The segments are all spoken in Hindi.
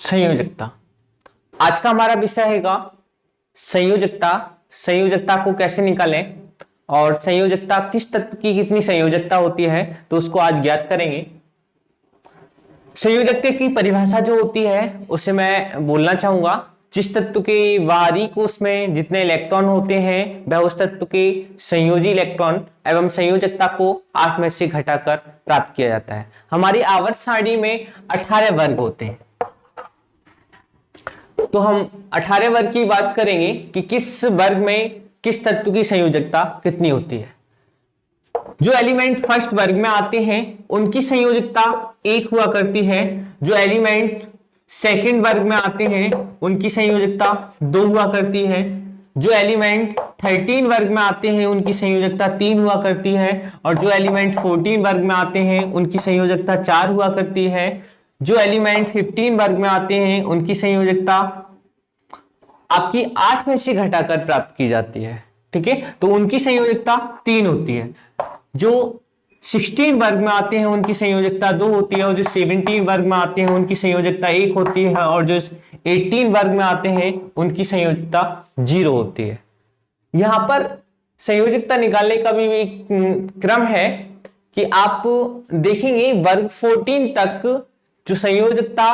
संयोजकता। आज का हमारा विषय हैगा संयोजकता। संयोजकता को कैसे निकालें और संयोजकता किस तत्व की कितनी संयोजकता होती है, तो उसको आज ज्ञात करेंगे। संयोजकता की परिभाषा जो होती है उसे मैं बोलना चाहूंगा। जिस तत्व के बाहरी कोश में जितने इलेक्ट्रॉन होते हैं वह उस तत्व के संयोजी इलेक्ट्रॉन एवं संयोजकता को 8 में से घटाकर प्राप्त किया जाता है। हमारी आवर्त सारणी में 18 वर्ग होते हैं, तो हम 18 वर्ग की बात करेंगे कि किस वर्ग में किस तत्व की संयोजकता कितनी होती है। जो एलिमेंट फर्स्ट वर्ग में आते हैं उनकी संयोजकता 1 हुआ करती है। जो एलिमेंट सेकंड वर्ग में आते हैं उनकी संयोजकता 2 हुआ करती है। जो एलिमेंट 13 वर्ग में आते हैं उनकी संयोजकता 3 हुआ करती है। और जो एलिमेंट 14 वर्ग में आते हैं उनकी संयोजकता 4 हुआ करती है। जो एलिमेंट 15 वर्ग में आते हैं उनकी संयोजकता आपकी 8 में से घटाकर प्राप्त की जाती है। ठीक है, तो उनकी संयोजकता 3 होती है। जो 16 वर्ग में आते हैं उनकी संयोजकता 2 होती है। और जो 17 वर्ग में आते हैं उनकी संयोजकता 1 होती है। और जो 18 वर्ग में आते हैं उनकी संयोजकता 0 होती है। यहां पर संयोजकता निकालने का भी एक क्रम है कि आप देखेंगे वर्ग 14 तक जो संयोजकता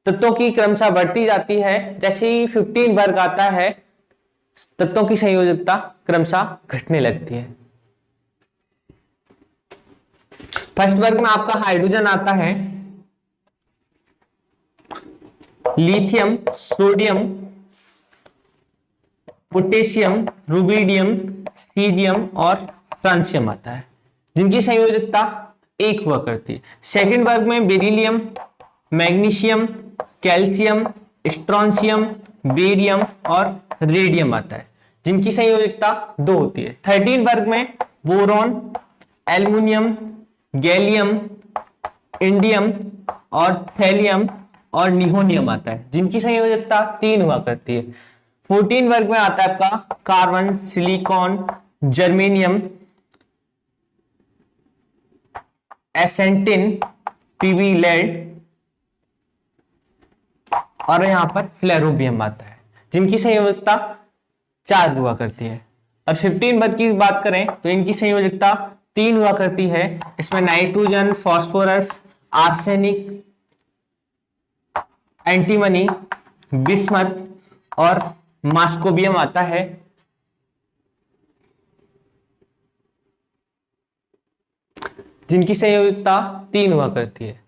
तत्वों की क्रमशः बढ़ती जाती है। जैसे ही 15 वर्ग आता है तत्वों की संयोजकता क्रमशः घटने लगती है। फर्स्ट वर्ग में आपका हाइड्रोजन आता है, lithium, sodium, potassium, rubidium, caesium और फ्रांसियम आता है, जिनकी संयोजकता 1 हुआ करती है। सेकंड वर्ग में beryllium, magnesium, calcium, strontium, barium और रेडियम आता है, जिनकी संयोजकता 2 होती है। 13 वर्ग में बोरॉन, एल्युमिनियम, गैलियम, इंडियम और थैलियम और नियोनियम आता है, जिनकी संयोजकता 3 हुआ करती है। 14 वर्ग में आता है आपका कार्बन, सिलिकॉन, जर्मेनियम, एसेंटिन, पीबी लेड और यहां पर फ्लेरोबियम आता है, जिनकी संयोजकता 4 हुआ करती है। और 15 वर्ग की बात करें तो इनकी संयोजकता 3 हुआ करती है। इसमें nitrogen, phosphorus, arsenic, antimony, bismuth और मास्कोबियम आता है। जिनकी संयोजकता 3 हुआ करती है।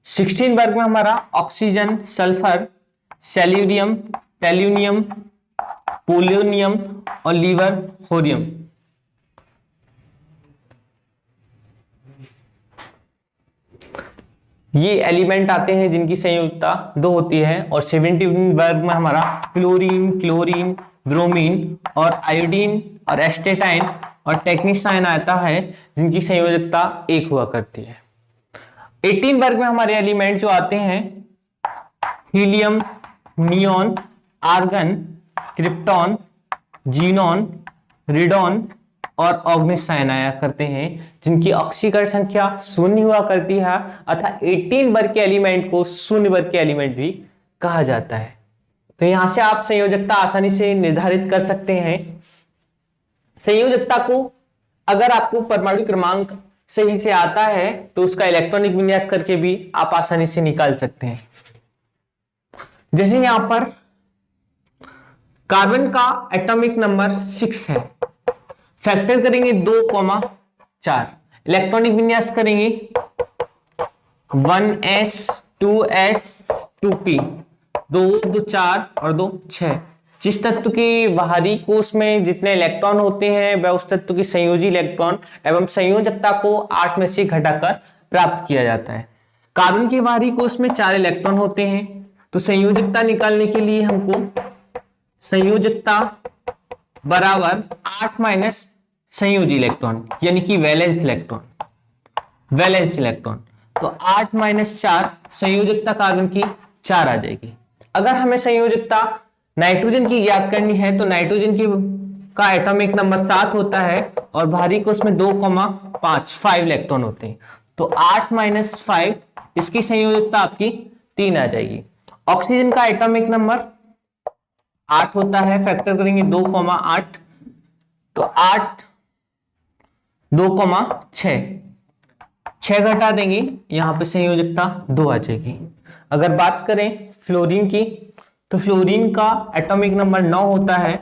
16 वर्ग में हमारा ऑक्सीजन, सल्फर, सेल्यूरियम, टेल्यूनियम, पोलोनियम और लीवर होरियम। ये एलिमेंट आते हैं जिनकी संयोजकता 2 होती है। और 17 वर्ग में हमारा फ्लोरीन, क्लोरीन, ब्रोमीन और आयोडीन और एस्टेटाइन और टेक्नीसाइन आता है, जिनकी संयोजकता 1 हुआ करती है। 18 वर्ग में हमारे एलिमेंट जो आते हैं helium, neon, argon, krypton, xenon, radon और ऑग्निसाइन आया करते हैं, जिनकी ऑक्सीकरण संख्या 0 हुआ करती है। अतः 18 वर्ग के एलिमेंट को 0 वर्ग के एलिमेंट भी कहा जाता है। तो यहां से आप संयोजकता आसानी से निर्धारित कर सकते हैं। संयोजकता को अगर आपको परमाणु क्रमांक सही से आता है तो उसका इलेक्ट्रॉनिक विन्यास करके भी आप आसानी से निकाल सकते हैं। जैसे यहां पर कार्बन का एटॉमिक नंबर 6 है, फैक्टर करेंगे 2,4, इलेक्ट्रॉनिक विन्यास करेंगे 1s 2s 2p, 2 2 4 और 2 6। जिस तत्व के बाहरी कोश में जितने इलेक्ट्रॉन होते हैं वह उस तत्व की संयोजी इलेक्ट्रॉन एवं संयोजकता को 8 में से घटाकर प्राप्त किया जाता है। कार्बन के बाहरी कोश में 4 इलेक्ट्रॉन होते हैं, तो संयोजकता निकालने के लिए हमको संयोजकता बराबर 8 माइनस संयोजी इलेक्ट्रॉन यानी कि वैलेंस इलेक्ट्रॉन, वैलेंस इलेक्ट्रॉन, तो 8 माइनस 4 संयोजकता कार्बन की 4 आ जाएगी। अगर हमें संयोजकता नाइट्रोजन की ज्ञात करनी है तो नाइट्रोजन की का एटॉमिक नंबर 7 होता है और बाहरी कोश में 2,5 इलेक्ट्रॉन होते हैं, तो 8 माइनस 5 इसकी संयोजकता आपकी 3 आ जाएगी। ऑक्सीजन का एटॉमिक नंबर 8 होता है, फैक्टर करेंगे 2,8, तो 8 2,6, 6 घटा देंगे, यहां पे संयोजकता 2 आ जाएगी। अगर बात करें फ्लोरीन की, तो फ्लोरीन का एटॉमिक नंबर 9 होता है,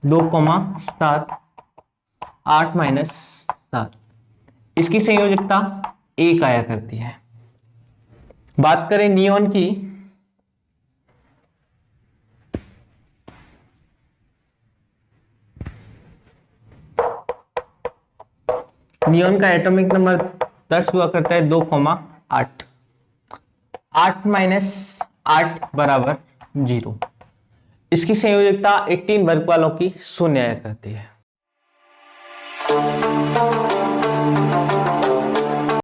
2,7, 8 माइनस 7, इसकी संयोजकता 1 आया करती है। बात करें नियोन की, नियोन का एटॉमिक नंबर 10 हुआ करता है, 2,8, 8 माइनस 8 बराबर 0, इसकी संयोजकता 18 वर्ग वालों की 0 आया करती है।